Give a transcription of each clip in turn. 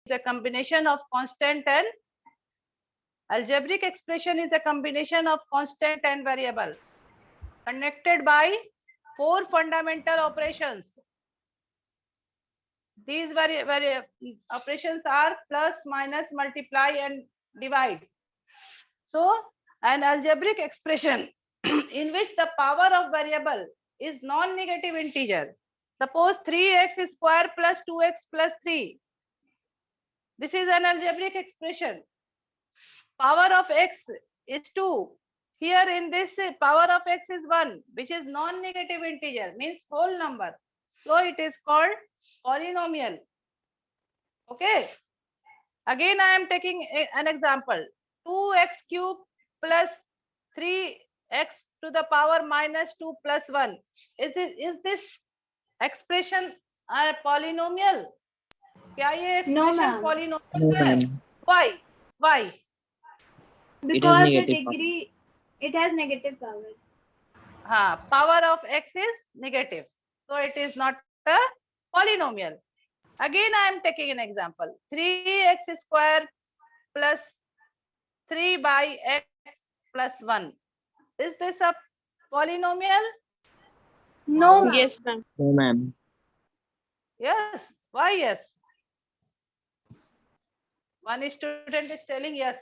a combination of constant and algebraic expression is a combination of constant and variable connected by 4 fundamental operations. These operations are plus, minus, multiply and divide. So an algebraic expression in which the power of variable is non-negative integer. Suppose 3x square plus 2x plus 3. This is an algebraic expression. Power of x is 2. Here in this, power of x is 1, which is non-negative integer, means whole number. So it is called polynomial. Okay. Again, I am taking an example. 2x cube plus 3x to the power minus 2 plus 1. Is this expression a polynomial? क्या ये expression polynomial है? Why? Why? Because the degree, it has negative power. Power of x is negative, so it is not a polynomial. Again, I am taking an example. 3x square plus 3 by x plus 1. Is this a polynomial? No, ma'am. Yes, ma'am. No, ma'am. Yes. Why yes? One student is telling yes.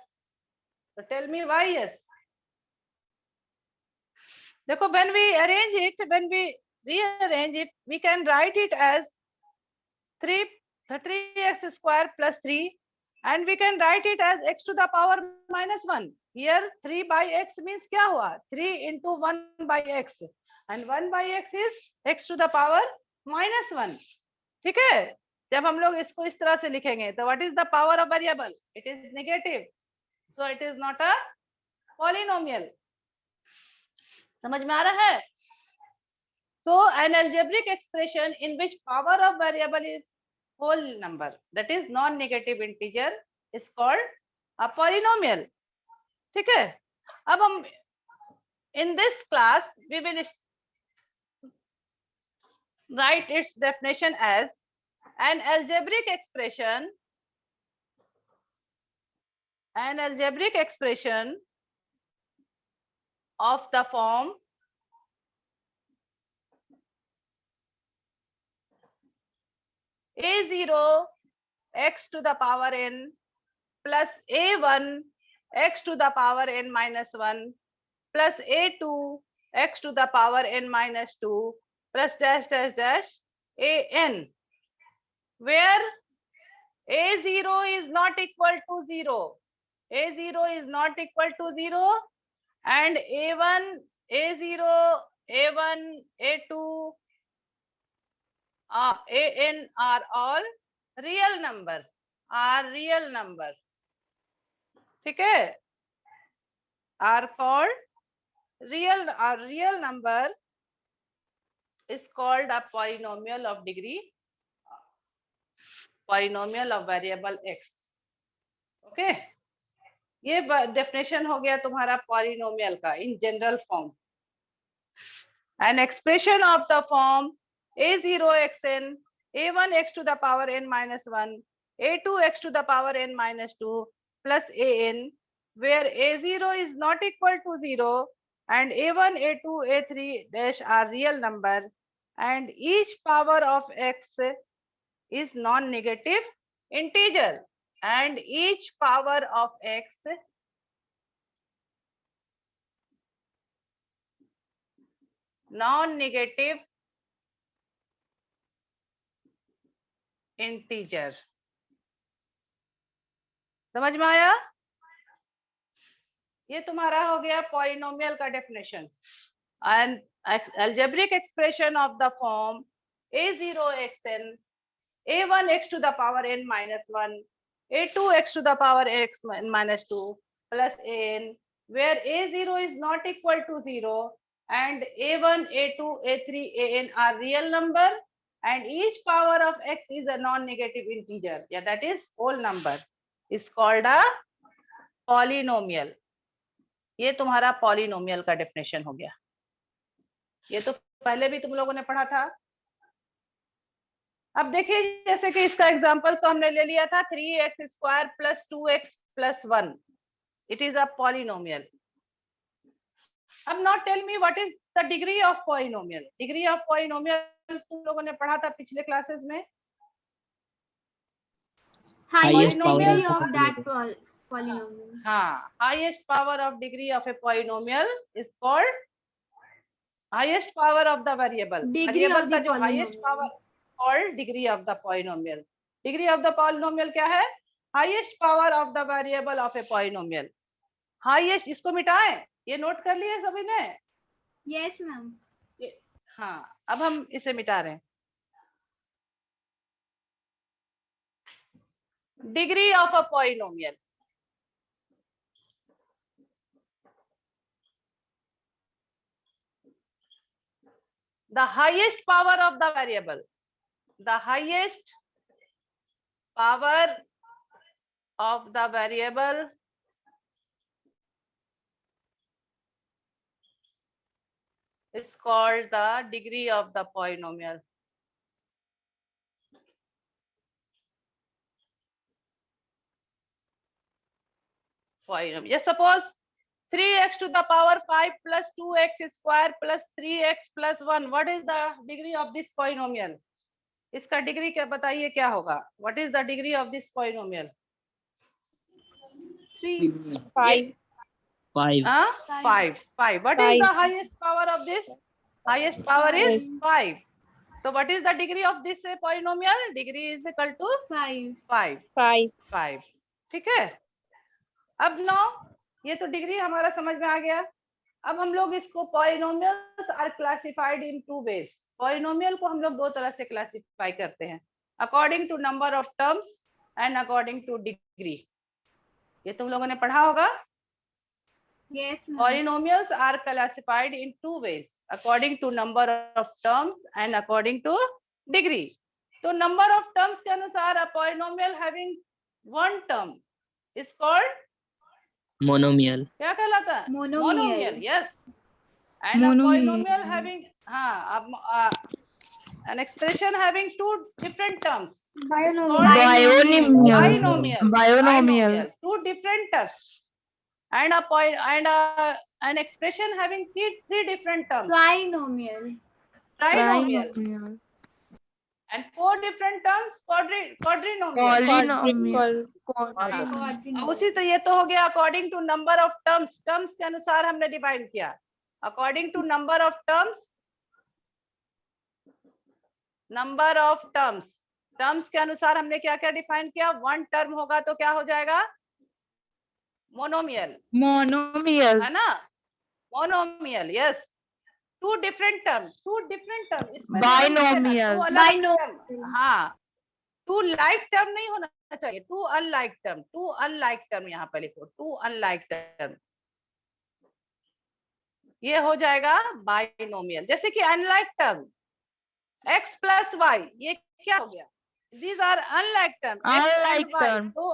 So tell me why yes. देखो, when we arrange it, when we rearrange it, we can write it as 3x square plus 3, and we can write it as x to the power minus 1. Here 3 by x means क्या हुआ? 3 into 1 by x, and 1 by x is x to the power minus 1. ठीक है? जब हम लोग इसको इस तरह से लिखेंगे तो what is the power of variable? It is negative, so it is not a polynomial. समझ में आ रहा है? So an algebraic expression in which power of variable is whole number, that is non-negative integer, is called a polynomial. ठीक है? अब हम in this class we will write its definition as an algebraic expression of the form a0 x to the power n plus a1 x to the power n minus 1 plus a2 x to the power n minus 2 plus dash dash dash an, where a0 is not equal to 0, a0 is not equal to 0, and a1, a0, a1, a2, an are all real number, ठीक है? Are called real number is called a polynomial of degree, polynomial of variable x. Okay, ये definition हो गया तुम्हारा polynomial का in general form. An expression of the form a0xn, a1 x to the power n minus 1, a2 x to the power n minus 2 plus an, where a0 is not equal to 0 and a1, a2, a3 dash are real number, and each power of x is non-negative integer, and each power of x non-negative integer. समझ में आया? ये तुम्हारा हो गया polynomial का definition. An algebraic expression of the form a0xn, a1 x to the power n minus 1, a2 x to the power x minus 2 plus an, where a0 is not equal to 0 and a1, a2, a3, an are real number, and each power of x is a non-negative integer, yeah, that is whole number, is called a polynomial. ये तुम्हारा polynomial का definition हो गया. ये तो पहले भी तुम लोगों ने पढ़ा था. अब देखिए जैसे कि इसका एग्जांपल तो हमने ले लिया था 3x square plus 2x plus 1, it is a polynomial. अब now tell me what is the degree of polynomial. Degree of polynomial तुम लोगों ने पढ़ा था पिछले क्लासेस में. Highest Polynomial degree of that polynomial. हाँ, highest power of degree of a polynomial is called highest power of the variable. Degree variable of का the जो highest power called degree of the polynomial. degree of the polynomial क्या है? highest power of the variable of a polynomial. highest, इसको मिटाएं, ये note कर लिए सभी ने? Yes ma'am. हाँ, अब हम इसे मिटा रहे हैं. degree of a polynomial. The highest power of the variable. The highest power of the variable is called the degree of the polynomial. Polynomial. Yes, suppose 3x to the power 5 plus 2x square plus 3x plus 1. What is the degree of this polynomial? इसका degree क्या बताइए क्या होगा? What is the degree of this polynomial? 3. 5. 5. What is the highest power of this? Highest power is 5. So what is the degree of this polynomial? Degree is equal to 5. 5. ठीक है. अब now ये तो degree हमारा समझ में आ गया. अब हम लोग इसको polynomials are classified in 2 ways. Polynomial को हम लोग 2 तरह से क्लासिफाई करते हैं, according to number of terms and according to degree. ये तुम लोगों ने पढ़ा होगा. Yes ma'am. Polynomials are classified in 2 ways, according to number of terms and according to degree. तो number of terms के अनुसार a polynomial having one term is called monomial. क्या कहलाता है? Monomial. Yes. And a polynomial having an expression having 2 different terms. Binomial. 2 different terms. And an expression having three different terms. Trinomial. And 4 different terms. Quadrinomial. उसी तो ये तो हो गया according to number of terms. Terms के अनुसार हमने divide किया. According to number of terms. Terms के अनुसार हमने क्या क्या डिफाइन किया? 1 टर्म होगा तो क्या हो जाएगा? मोनोमियल है ना? Monomial. Yes. 2 different terms. Binomial. हाँ, 2 like term नहीं होना चाहिए. 2 unlike term यहाँ पे लिखो. 2 unlike term. ये हो जाएगा बाइनोमियल. जैसे कि unlike term x plus y, ये क्या हो गया? These are unlike term. दो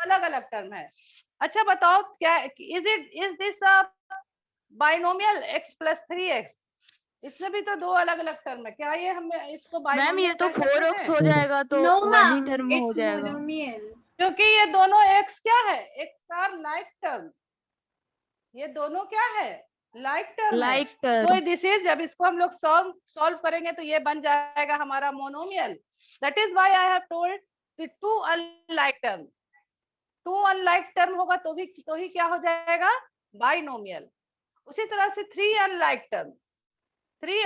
अलग अलग टर्म है. अच्छा बताओ क्या is this a binomial x plus 3x? इसमें भी तो 2 अलग अलग टर्म है. क्या ये हमें इसको मैम ये तो 4x हो जाएगा तो No वन ही ma'am. टर्म हो It's जाएगा. monomial. क्योंकि ये दोनों x क्या है? x are like term. ये दोनों क्या है? like term. Like है. term. So this is, जब इसको हम लोग सॉल्व करेंगे तो ये बन जाएगा हमारा monomial. That is why I have told the 2 unlike term. 2 unlike term होगा तो ही क्या हो जाएगा? बाइनोमियल. उसी तरह से 3 unlike term. 3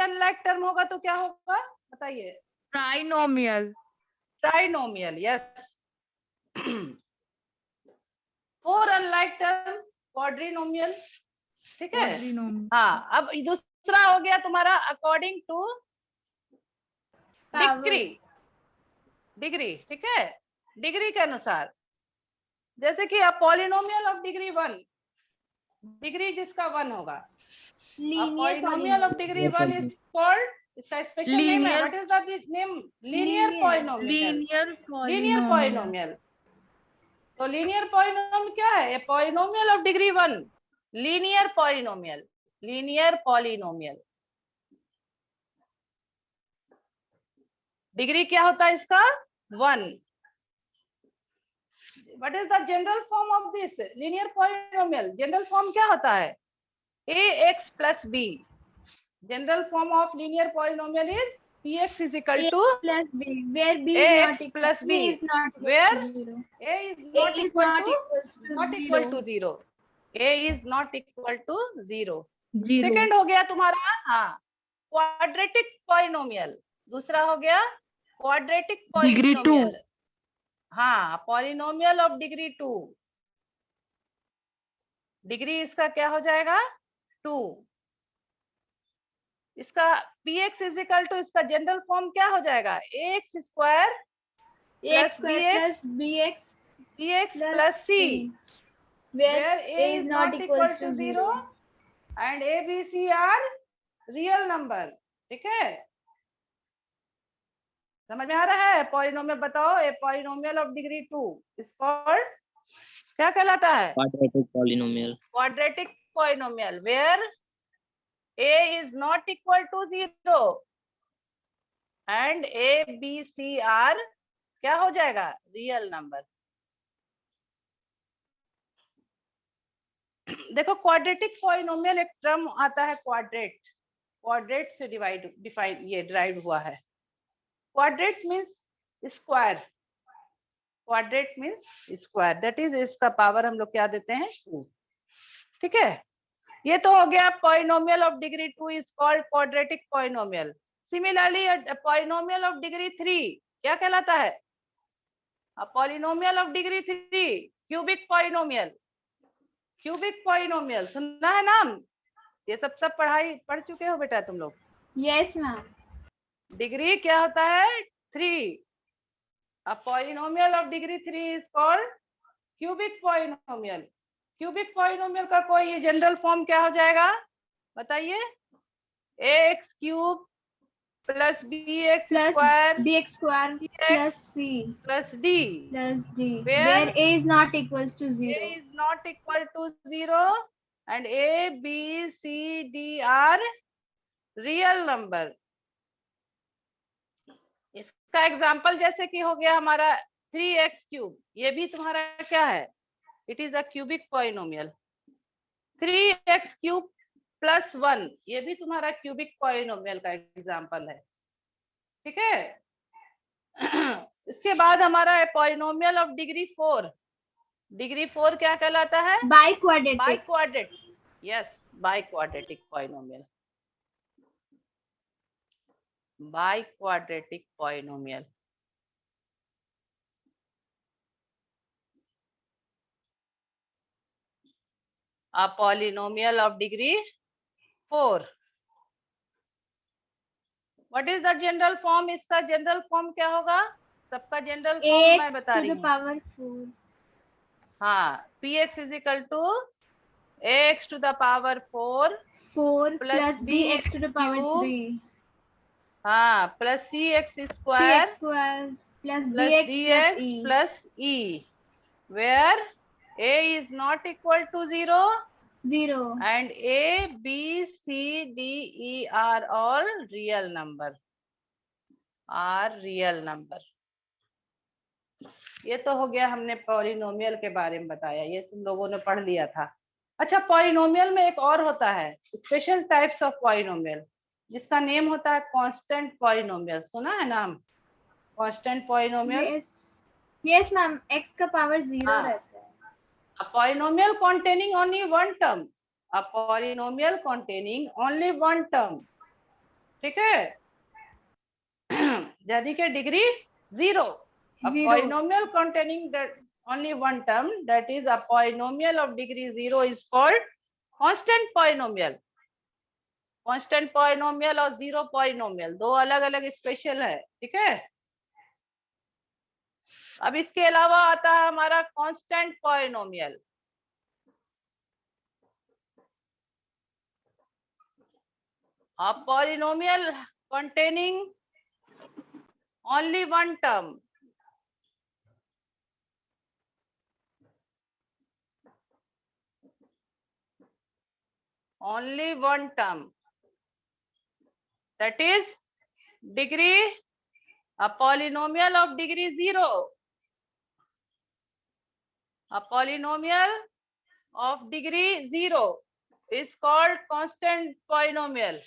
unlike term होगा तो क्या होगा बताइए? ट्राइनोमियल. यस. 4 unlike term क्वाड्रिनोमियल. ठीक है. हाँ, अब दूसरा हो गया तुम्हारा अकॉर्डिंग टू डिग्री. ठीक है. डिग्री के अनुसार जैसे कि पॉलिनोमियल ऑफ डिग्री 1, डिग्री जिसका 1 होगा. Polynomial of degree 1 is called, इसका स्पेशल नेम है. What is the name? Linear polynomial. तो लीनियर पॉलिनोमियल क्या है? Polynomial of degree 1, linear polynomial. Degree क्या होता है इसका? 1. What is the general form of this linear polynomial? General form क्या होता है? ax plus b. General form of linear polynomial is px is equal to plus b, where b ax is not plus equal, b, b is not equal where to 0. a is A not is equal not to equals to 0. 0. a is not equal to 0. Zero. Second हो गया तुम्हारा, हाँ, quadratic polynomial. दूसरा हो गया quadratic Degree 2. Polynomial. हाँ, polynomial of degree 2. Degree इसका क्या हो जाएगा? 2. इसका px इज इक्वल टू, इसका जनरल फॉर्म क्या हो जाएगा? ax square ax square plus bx px plus plus c, where a is not equal to 0. and a b c are real number. ठीक है, समझ में आ रहा है? पॉलिनोमियल बताओ, a polynomial of degree 2 is called, क्या कहलाता है? Quadratic polynomial. Quadratic polynomial where a is not equal to 0 and a b c are क्या हो जाएगा? Real number. देखो, क्वाड्रेटिक पॉलिनोमियल एक टर्म आता है क्वाड्रेट. क्वाड्रेट से डिफाइन ये डिराइव हुआ है. Quadrate means square. Quadrate means square, that is इसका पावर हम लोग क्या देते हैं? 2. ठीक है, ये तो हो गया polynomial of degree 2 is called quadratic polynomial. Similarly polynomial of degree 3 क्या कहलाता है? Polynomial of degree 3 cubic polynomial. Cubic polynomial सुना है नाम? ये सब पढ़ाई पढ़ चुके हो बेटा तुम लोग? Yes ma'am. डिग्री क्या होता है? 3. A polynomial of degree 3 is called cubic polynomial. Cubic polynomial का कोई जनरल फॉर्म क्या हो जाएगा? बताइए. ax cube plus bx Plus square bx square plus c plus d, plus d, Where where a is not equals to 0. a is not equal to 0 and a b c d are real number. इसका example जैसे कि हो गया हमारा 3x cube, ये भी तुम्हारा क्या है? It is a cubic polynomial. 3x cube plus 1 ये भी तुम्हारा क्यूबिक पॉलिनोमियल का एग्जाम्पल है. ठीक है. इसके बाद हमारा है पॉलिनोमियल ऑफ डिग्री 4. डिग्री 4 क्या कहलाता है? Biquadratic. Biquadratic. Yes, biquadratic polynomial. Biquadratic polynomial. a polynomial of degree 4. What is the general form? इसका जनरल फॉर्म क्या होगा? सबका जनरल फॉर्म मैं ax बता to रही the हूँ. power 4. हाँ, px is equal to ax to the power 4 4 plus plus bx to the power cube, 3. हाँ, plus cx square cx square plus plus dx dx plus e. plus e, where a is not equal to 0 0. and a b c d e are all real number. are real number. ये तो हो गया, हमने polynomial के बारे में बताया, ये तुम लोगों ने पढ़ लिया था. अच्छा, पॉलिनोमियल में एक और होता है स्पेशल टाइप्स ऑफ पॉलिनोमियल, जिसका नेम होता है कांस्टेंट पॉलिनोमियल. सुना है नाम? Constant polynomial. Yes. Yes ma'am, x का power 0 हाँ. रहता है. A polynomial containing only one term. A polynomial containing only one term. ठीक है. यानी कि degree 0. A Zero. polynomial containing that only one term, that is a polynomial of degree 0 is called constant polynomial. Constant polynomial और zero polynomial दो अलग अलग special है. ठीक है. अब इसके अलावा आता है हमारा constant polynomial. A polynomial containing only one term. Only one term. That is degree A polynomial of degree 0. A polynomial of degree 0 is called constant polynomial.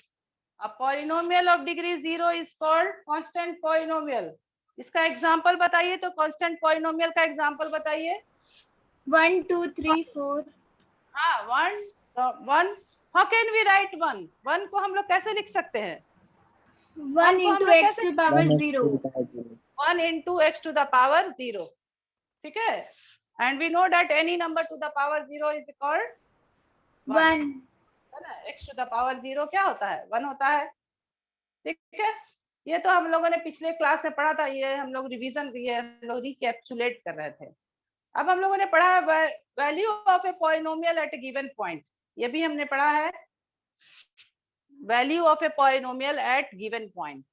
A polynomial of degree 0 is called constant polynomial. इसका example बताइए, तो constant polynomial का example बताइए. 1 2 3 4. हाँ, 1. How can we write 1? 1 को हम लोग कैसे लिख सकते हैं? 1 into x to the power 0. 1 into x to the power 0. ठीक है? And we know that any number to the power 0 is called 1. है ना. x to the power 0 क्या होता है? 1 होता है. ठीक है, ये तो हम लोगों ने पिछले क्लास में पढ़ा था. ये हम लोग रिवीजन, ये हम लोग रिकैप्सुलेट कर रहे थे. अब हम लोगों ने पढ़ा है value of a polynomial at a given point. ये भी हमने पढ़ा है, value of a polynomial at given point.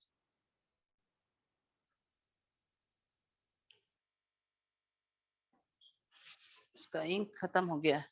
इसका इंक खत्म हो गया.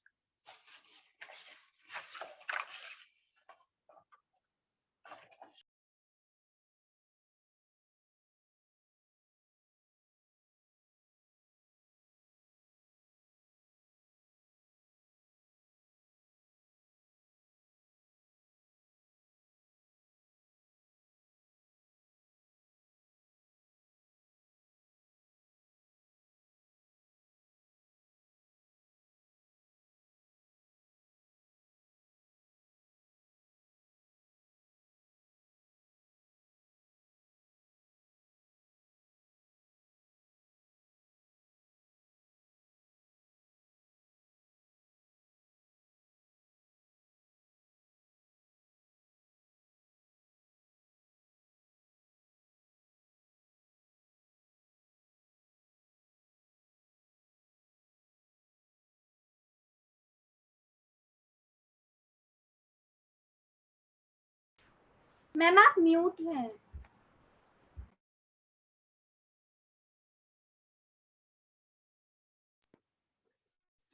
मैम आप म्यूट हैं.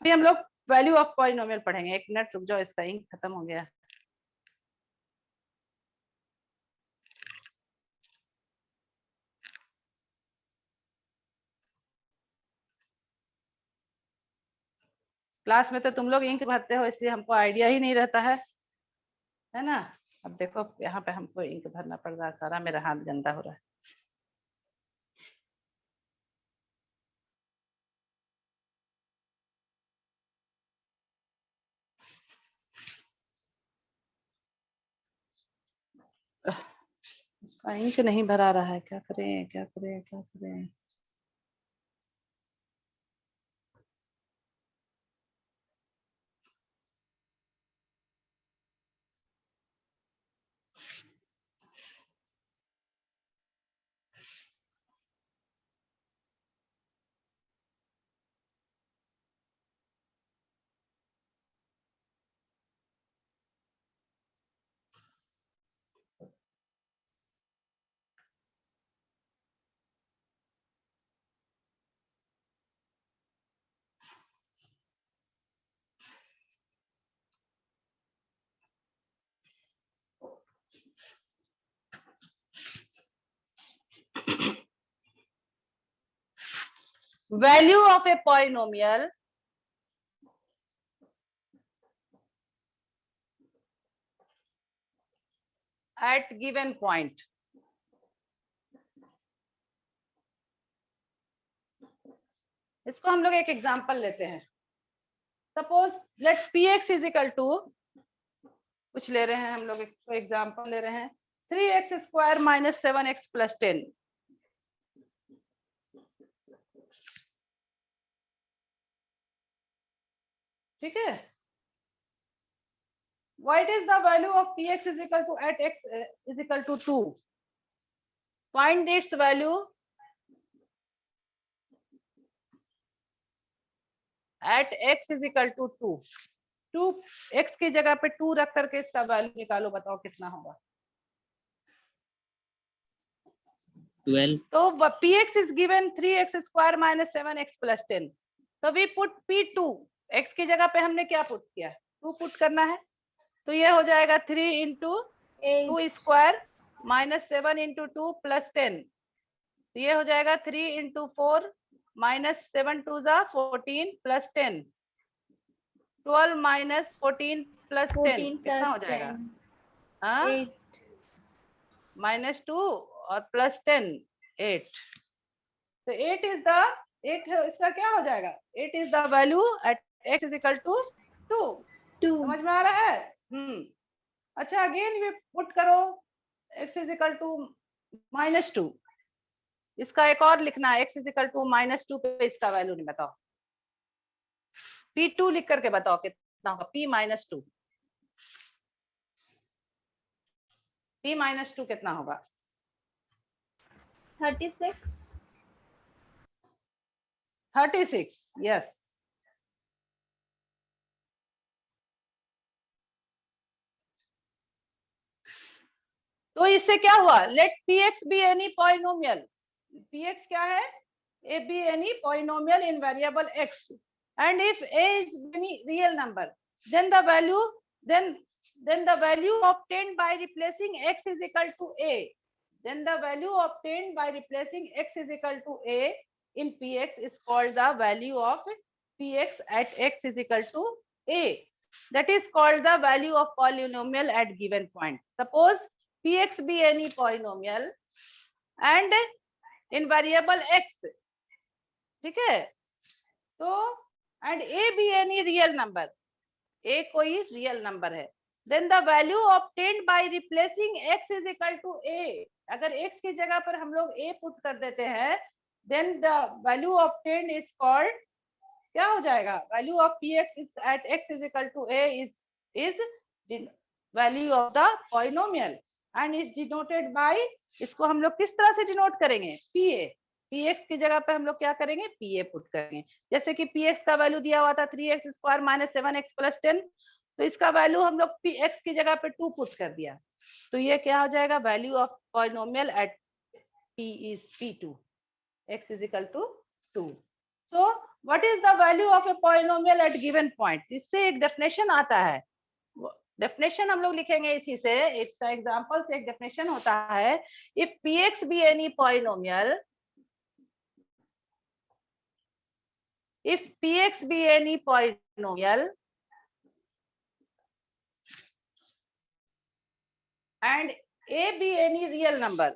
अभी हम लोग वैल्यू ऑफ पॉलिनोमियल पढ़ेंगे. एक मिनट रुक जाओ, इसका इंक खत्म हो गया. क्लास में तो तुम लोग इंक भरते हो, इसलिए हमको आइडिया ही नहीं रहता है ना. अब देखो यहाँ पे हमको इंक भरना पड़ रहा है सारा, मेरा हाथ गंदा हो रहा है. इसका इंक नहीं भरा रहा है. क्या करें क्या करें क्या करें. Value of a polynomial at given point. इसको हम लोग एक एग्जांपल लेते हैं. Suppose let px is equal to, कुछ ले रहे हैं हम लोग, एक एग्जांपल ले रहे हैं 3x square minus 7x plus 10. ठीक है. What is the value of px is equal to at x is equal to 2? Find its value at x is equal to 2. 2 x की जगह पे 2 रख करके इसका वैल्यू निकालो, बताओ कितना होगा. 12. तो px is given 3x square minus 7x plus 10. तो we put p2. x की जगह पे हमने क्या पुट किया, 2 पुट करना है. तो ये हो जाएगा 3 into 2 square minus 7 into 2 plus 10. तो ये हो जाएगा 3 into 4 minus 7 2 जा 14 plus 10, 12 minus 14 plus 10 14 कितना plus हो जाएगा? 10. हाँ, 8. -2 और +10 8. तो 8 is the 8 इसका क्या हो जाएगा? 8 is the value at x is equal to 2. 2. समझ में आ रहा है? अच्छा, अगेन वे पुट करो x is equal to -2. इसका एक और लिखना है, x is equal to -2 पे इसका वैल्यू नहीं बताओ, P2 लिख करके बताओ कितना होगा, P -2, P -2 कितना होगा? 36. 36, यस. तो इससे क्या हुआ? Let px be any polynomial. px क्या है? a be any polynomial in variable x, and if a is any real number, then the value obtained by replacing x is equal to a, then the value obtained by replacing x is equal to a in px is called the value of px at x is equal to a. That is called the value of polynomial at given point. Suppose px be any polynomial and in variable x, ठीक है? तो and A B any real number, A कोई real number है, then the value obtained by replacing x is equal to a. अगर x की जगह पर हम लोग a पुट कर देते हैं, then the value obtained is called, क्या हो जाएगा? Value of px is at x is equal to a is value of the polynomial and is denoted by, इसको हम लोग किस तरह से डिनोट करेंगे? pa. px की जगह पे हम लोग क्या करेंगे? pa पुट करेंगे. जैसे कि px का वैल्यू दिया हुआ था 3x square minus 7x plus 10, तो इसका वैल्यू हम लोग px की जगह पे 2 पुट कर दिया, तो ये क्या हो जाएगा? Value of polynomial at p is p2, x is equal to 2. So what is the value of a polynomial at given point? इससे एक डेफिनेशन आता है, डेफिनेशन हम लोग लिखेंगे इसी से, इसका एग्जांपल से एक डेफिनेशन होता है. If px be any polynomial, if px be any polynomial and a be any real number,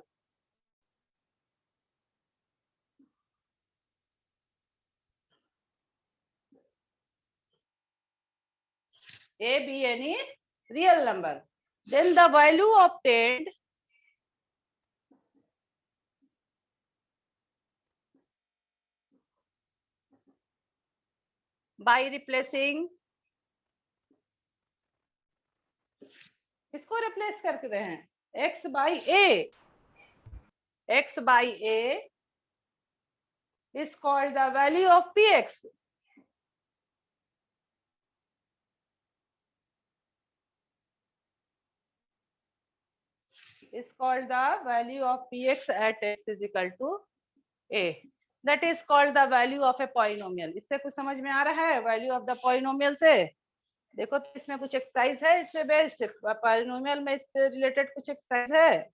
a be any real number, then the value obtained by replacing, इसको रिप्लेस करते हैं x by a, x by a is called the value of px. Is called the value of px at x is equal to a. That is called the value of a polynomial. इससे कुछ समझ में आ रहा है? Value of the polynomial से देखो, तो इसमें कुछ एक्सरसाइज है इससे बेस्ड, पॉलिनोमियल में इससे रिलेटेड कुछ एक्सरसाइज है.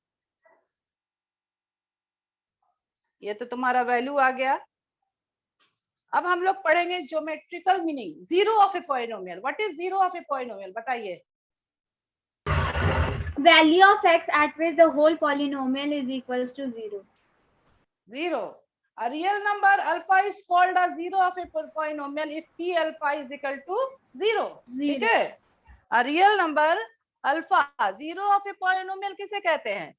ये तो तुम्हारा वैल्यू आ गया. अब हम लोग पढ़ेंगे geometrical meaning, zero of a polynomial. What is zero of a polynomial? बताइए. Value of x at which the whole polynomial is equals to 0. Zero. A real number alpha is called a zero of a polynomial if p alpha is equal to 0. ठीक है? A real number alpha, zero of a polynomial किसे कहते हैं?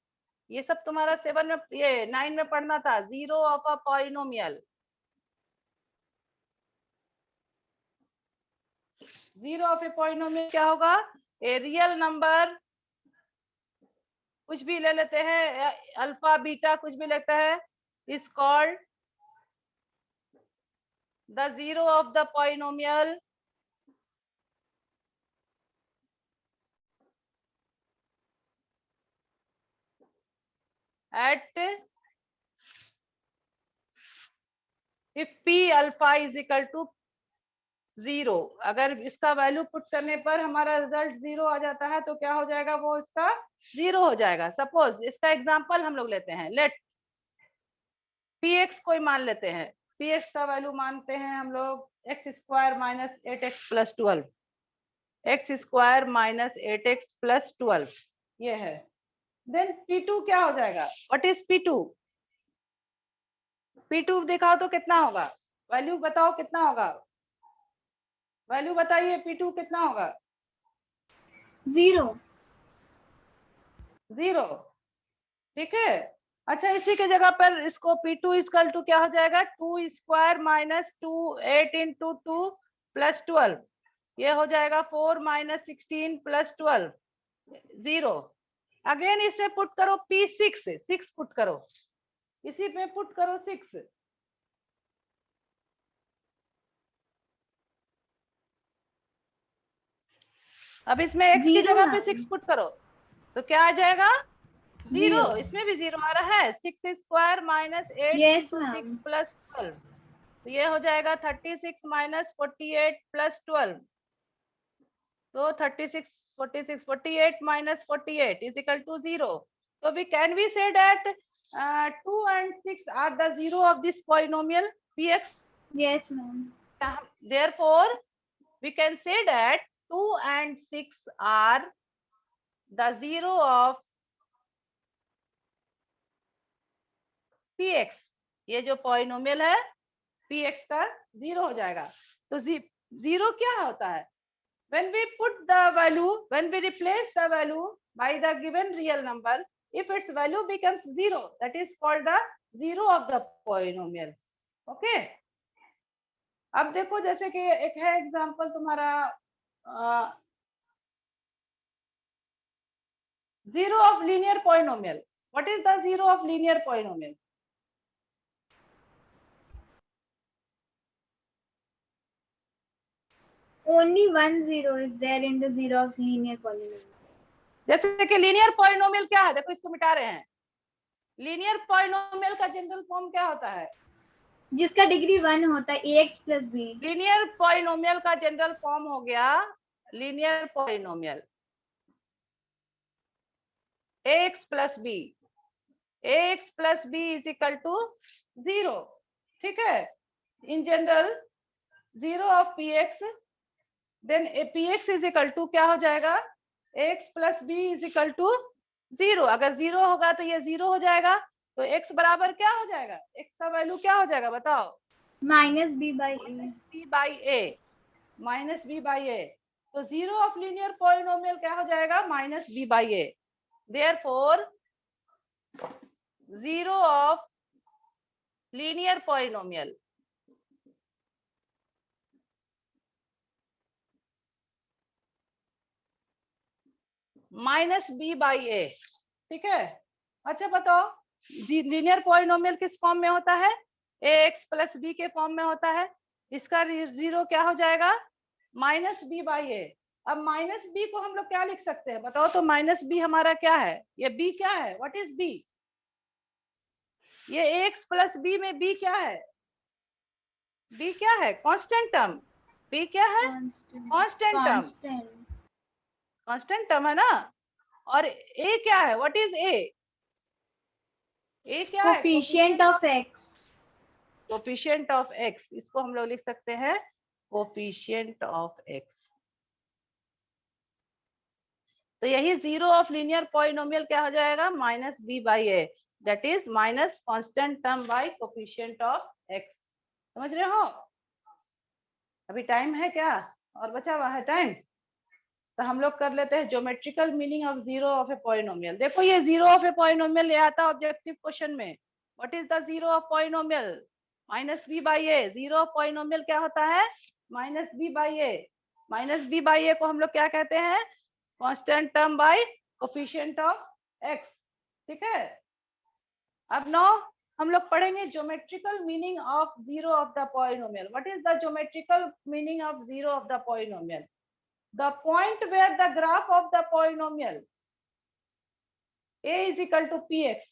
ये सब तुम्हारा 7 में, ये 9 में पढ़ना था. Zero of a polynomial. Zero of a polynomial क्या होगा? A real number, कुछ भी ले लेते हैं, अल्फा बीटा कुछ भी लेता है, is called the zero of the polynomial at if p alpha is equal to 0. अगर इसका वैल्यू पुट करने पर हमारा रिजल्ट 0 आ जाता है तो क्या हो जाएगा? वो इसका 0 हो जाएगा. सपोज इसका एग्जांपल हम लोग लेते हैं. लेट px कोई मान लेते हैं, px का वैल्यू मानते हैं हम लोग x square minus 8x plus 12, x square minus 8x plus 12 ये है। देन p2 क्या हो जाएगा, व्हाट इज p2? p2 दिखाओ तो कितना होगा, वैल्यू बताओ कितना होगा, वैल्यू बताइए p2 कितना होगा? 0. 0, ठीक है। अच्छा इसी के जगह पर इसको p2 इक्वल टू क्या हो जाएगा, 2 स्क्वायर माइनस 2 8 इंटू 2 प्लस 12, ये हो जाएगा 4 माइनस 16 प्लस 12 0। अगेन इसमें पुट करो p6, 6 पुट करो, इसी में पुट करो 6, अब इसमें x की 0 जगह पे मैम. 6 पुट करो तो क्या आ जाएगा, 0। 0. इसमें भी 0 आ रहा है, 6 square minus 8 Yes, into 6 ma'am. Plus 12, तो ये हो जाएगा 36 माइनस 48 प्लस 12, तो 36 46 48 minus 48 is equal to 0. So we can we say that 2 and 6 are the zero of this polynomial px. Yes, ma'am. Therefore we can say that 2 and 6 are the zero of px, ये जो polynomial है px का 0 हो जाएगा। तो 0 क्या होता है, when we put the value, when we replace the value by the given real number, if its value becomes 0, that is called the zero of the polynomial. Okay, अब देखो जैसे कि एक है एग्जांपल तुम्हारा zero of linear polynomial. What is the zero of linear polynomial? Only one 0 is there in the 0 of linear polynomial. जैसे कि linear polynomial क्या है, देखो इसको मिटा रहे हैं, लीनियर पॉलिनोमियल का जनरल फॉर्म क्या होता है, जिसका डिग्री 1 होता है ax plus b. Linear polynomial का जनरल फॉर्म हो गया linear polynomial ax plus b, ax plus b is equal to 0, ठीक है। In general 0 of px, then px is equal to क्या हो जाएगा, x plus b is equal to 0। अगर 0 होगा तो ये 0 हो जाएगा, तो x बराबर क्या हो जाएगा, x का वैल्यू क्या हो जाएगा बताओ, minus b by a. b by a, minus b by a, तो 0 ऑफ लीनियर पॉलिनोमियल क्या हो जाएगा, minus b by a। Therefore 0 of linear polynomial minus b by a, ठीक है। अच्छा बताओ लीनियर पॉलिनोमियल किस फॉर्म में होता है, ax प्लस b के फॉर्म में होता है, इसका 0 क्या हो जाएगा, माइनस b by a। अब माइनस b को हम लोग क्या लिख सकते हैं बताओ, तो माइनस b हमारा क्या है, ये b क्या है, व्हाट इज b, ये ax प्लस b में b क्या है, b क्या है, कांस्टेंट टर्म, b क्या है, कांस्टेंट टर्म, कांस्टेंट टर्म है ना। और a क्या है, व्हाट इज a, a क्या है, coefficient of x. Coefficient of x, इसको हम लोग लिख सकते हैं कोफिशिएंट ऑफ x। तो यही 0 ऑफ लीनियर पॉलिनोमियल क्या हो जाएगा, minus b by a, that is minus constant term by coefficient of x। समझ रहे हो, अभी टाइम है क्या और बचा हुआ है टाइम, तो हम लोग कर लेते हैं geometrical meaning of 0 of a polynomial. देखो ये 0 ऑफ ए पॉलिनोमियल ले आता है ऑब्जेक्टिव क्वेश्चन में, what is the 0 of polynomial, minus b by a। 0 of polynomial क्या होता है, minus b by a, minus b by a को हम लोग क्या कहते हैं, constant term by coefficient of x, ठीक है। अब नो हम लोग पढ़ेंगे geometrical meaning of 0 of the polynomial. What is the geometrical meaning of 0 of the polynomial, the point where the graph of the polynomial a is equal to px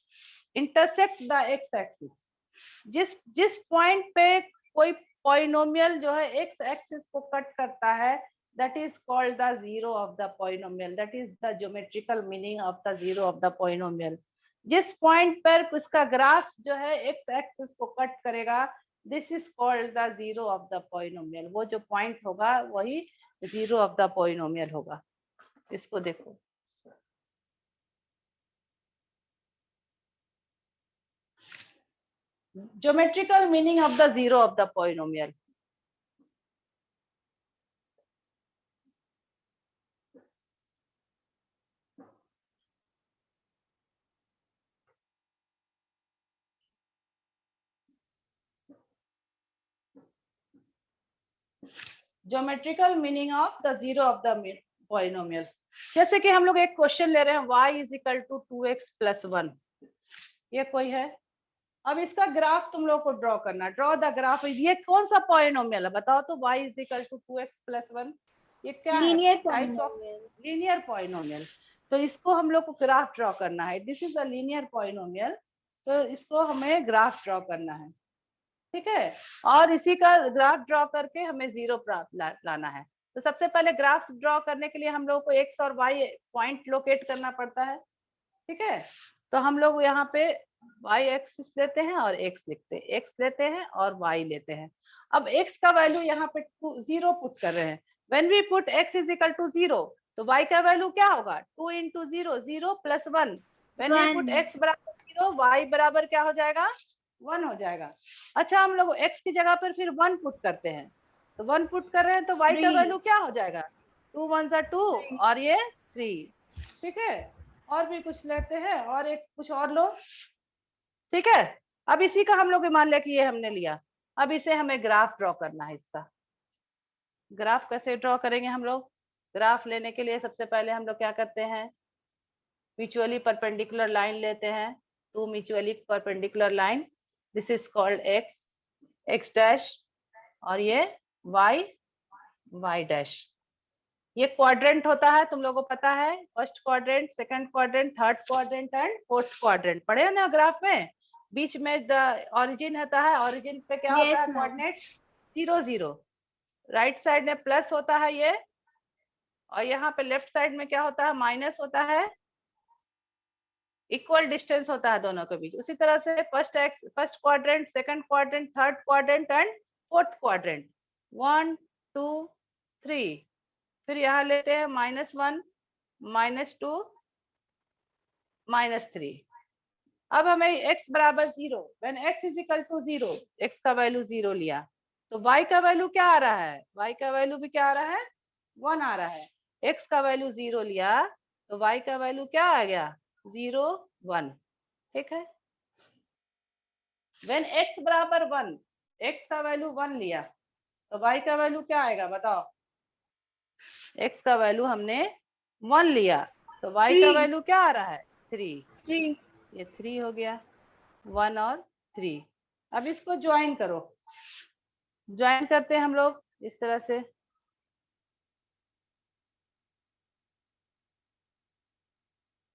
intersect the x axis, जिस point पे कोई polynomial जो है x axis को cut करता है, that is called the 0 of the polynomial, that is the geometrical meaning of the 0 of the polynomial। जिस point पर उसका ग्राफ जो है एक्स एक्सिस को कट करेगा, this is called the zero of the polynomial. वो जो पॉइंट होगा वही जीरो ऑफ द पॉलिनोमियल होगा। इसको देखो, geometrical meaning of the zero of the polynomial. Geometrical meaning of the zero of the polynomial. जैसे कि हम लोग एक क्वेश्चन ले रहे हैं, y is equal to 2x plus 1, ये कोई है। अब इसका ग्राफ तुम लोग को ड्रॉ करना, ड्रॉ द ग्राफ। ये कौन सा पॉलिनोमियल है बताओ तो? y is equal to 2x plus 1, ये क्या Linear है? Types of polynomial. Linear polynomial. तो इसको हम लोग को ग्राफ ड्रॉ करना है। This is a linear polynomial, तो इसको हमें ग्राफ ड्रॉ करना है, ठीक है। और इसी का ग्राफ ड्रॉ करके हमें जीरो लाना है। तो सबसे पहले ग्राफ ड्रॉ करने के लिए हम लोग को एक्स और वाई पॉइंट लोकेट करना पड़ता है, ठीक है। तो हम लोग यहाँ पे y एक्सिस लेते हैं और x लिखते हैं, x लेते हैं और y लेते हैं। अब x का वैल्यू यहाँ पे 0 पुट कर रहे हैं। When we put x is equal to 0, तो y का वैल्यू क्या होगा? 2 into 0, 0 plus 1। When we put One. x बराबर 0, y बराबर क्या हो जाएगा? 1 हो जाएगा। अच्छा, हम लोग x की जगह पर फिर 1 पुट करते हैं, तो 1 पुट कर रहे हैं तो y का 3. वैल्यू क्या हो जाएगा? 2 1 2 3. और ये 3, ठीक है। और भी कुछ लेते हैं, और एक कुछ और लो, ठीक है। अब इसी का हम लोग मान लिया कि ये हमने लिया। अब इसे हमें ग्राफ ड्रॉ करना है। इसका ग्राफ कैसे ड्रॉ करेंगे हम लोग? ग्राफ लेने के लिए सबसे पहले हम लोग क्या करते हैं? म्यूचुअली परपेंडिकुलर लाइन लेते हैं, two mutually perpendicular line. This is called x, x dash, और ये वाई, वाई डैश। ये क्वाड्रेंट होता है, तुम लोगों को पता है, first quadrant, second quadrant, third quadrant and fourth quadrant. पढ़े हो ना ग्राफ में? बीच में द ओरिजिन होता है, ओरिजिन पे क्या होता Yes, है? ma'am. कोऑर्डिनेट 0 0। राइट साइड में प्लस होता है ये, और यहाँ पे लेफ्ट साइड में क्या होता है? माइनस होता है। इक्वल डिस्टेंस होता है दोनों के बीच। उसी तरह से first quadrant, second quadrant, third quadrant and fourth quadrant, 1 2 3। फिर यहाँ लेते हैं -1, -2, -3। अब हमें x बराबर 0, when x is equal to 0, x का वैल्यू 0 लिया, तो y का वैल्यू क्या आ रहा है? y का वैल्यू भी क्या आ रहा है? 1 आ रहा है। x का वैल्यू 0 लिया तो y का वैल्यू क्या आ गया? 0 1, ठीक है। व्हेन x बराबर 1, x का वैल्यू 1 लिया तो y का वैल्यू क्या आएगा बताओ? x का वैल्यू हमने 1 लिया तो y का 3. वैल्यू क्या आ रहा है? 3। 3. ये 3 हो गया, 1 और 3। अब इसको ज्वाइन करो। ज्वाइन करते हैं हम लोग इस तरह से।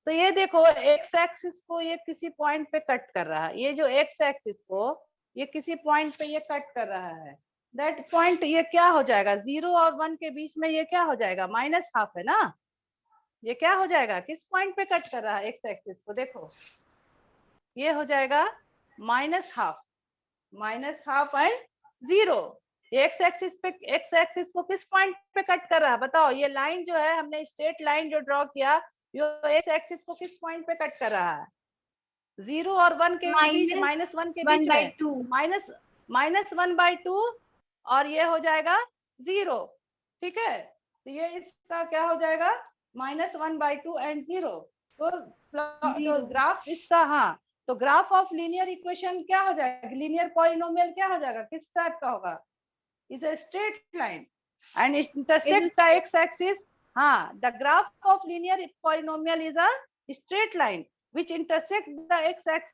तो ये देखो, एक्स एक्सिस को ये किसी पॉइंट पे कट कर रहा है। ये जो एक्स एक्सिस को ये किसी पॉइंट पे ये कट कर रहा है। दैट पॉइंट ये क्या हो जाएगा? 0 और 1 के बीच में ये क्या हो जाएगा? -½ है ना। ये क्या हो जाएगा? किस पॉइंट पे कट कर रहा है एक्स एक्सिस को? देखो, ये हो जाएगा -½ एंड 0। एक्स एक्सिस पे, एक्स एक्सिस को किस पॉइंट पे कट कर रहा है बताओ? ये लाइन जो है, हमने स्ट्रेट लाइन जो ड्रॉ किया, ये एक्स एक्सिस को किस पॉइंट पे कट कर रहा है? 0 और 1 के बीच, -1 के बीच में, -1/2, और ये हो जाएगा 0, ठीक है। तो ये इसका क्या हो जाएगा? -1/2 एंड 0। तो ग्राफ इसका, हाँ, तो ग्राफ ऑफ लीनियर इक्वेशन क्या हो जाएगा? लीनियर पॉलिनोमियल क्या हो जाएगा? किस टाइप का होगा? Is a straight line and intersect the x axis. हाँ, the graph of linear polynomial is a straight line which intersect the x axis